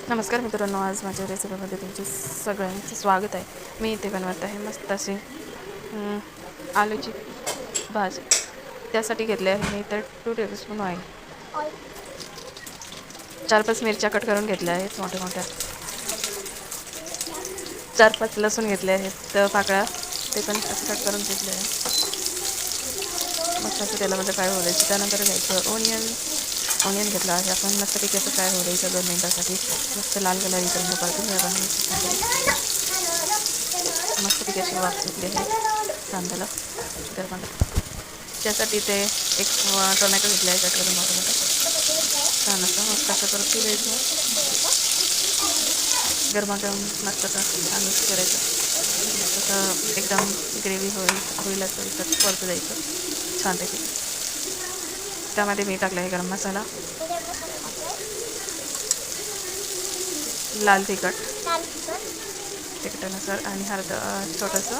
नमस्कार मित्रांनो, आज माझ्या रेसिपीमध्ये तुमचे सगळ्यांचं स्वागत आहे. मी इथे बनवत आहे मस्त अशी आलूची भाजी. त्यासाठी घेतले आहे मी तर 2 टेबलस्पून ऑइल, 4-5 मिरच्या कट करून घेतल्या आहेत मोठ्या मोठ्या, 4-5 लसूण घेतले आहेत पाकळ्या, ते पण असं कट करून घेतले आहे. मस्त असं तेलामध्ये फ्राय होऊ द्यायचं. त्यानंतर घ्यायचं ऑनियन घेतला आहे आपण. मस्तपैकी असं फ्राय होऊ द्यायचं 2 मिनिटासाठी. मस्त लाल कलर इकडून परतून घ्यावा. मस्तपैकी अशी वाफ सुटली आहे कांद्याला गरमाला. त्यासाठी ते एक टोमॅटो घेतला आहे कट करून मोठं मोठं. छान असं मस्त असं परतून द्यायचं. गरमागरम मस्त असं छान मिक्स करायचं. तसं एकदम ग्रेव्ही होईल असं इथं परतू द्यायचं छानपैकी. त्यामध्ये मी टाकलं आहे गरम मसाला, लाल तिखटानुसार आणि छोटंसं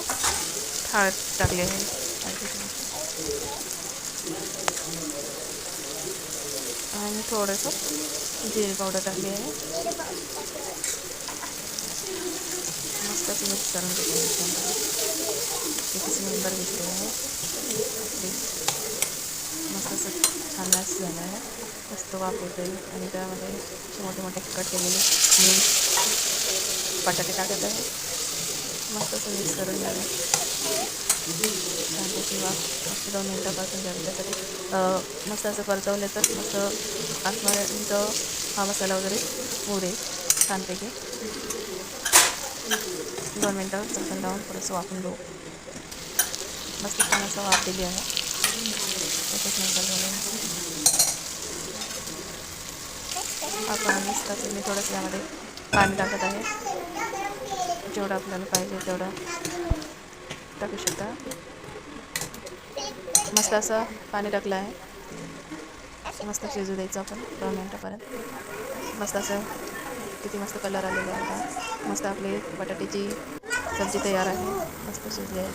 हळद टाकली आहे. आणि थोडंसं जिरे पावडर टाकली आहे. मस्त असं मिक्स करून घेतलं आहे. एकच मेंबर घेतले आहे. मस्त असं छान मॅश झालं आहे. मस्त वाफ येते आणि त्यामध्ये मोठे मोठे कट केलेले मी बटाटे टाकत आहे. मस्त असं मिक्स करून घ्यावे. छानपैकी वाफ मस्त 2 मिनटापासून घ्यावी. त्यासाठी मस्त असं परतवलं तर मस्त आतपर्यंत हा मसाला वगैरे होऊ दे छानपैकी. 2 मिनटं झाकण लावून थोडंसं वाफून घेऊ. मस्त छान असं वाफ दिली आहे. एकच मिनटं झालं. आपण मस्त असं मी थोडंसं यामध्ये पाणी टाकत आहे. जेवढं आपल्याला पाहिजे तेवढं टाकू शकता. मस्त असं पाणी टाकलं आहे. मस्त शिजू द्यायचं आपण 2 मिनटापर्यंत. मस्त असं किती मस्त कलर आलेला आहे. मस्त आपली बटाट्याची सब्जी तयार आहे. मस्त शिजली आहे.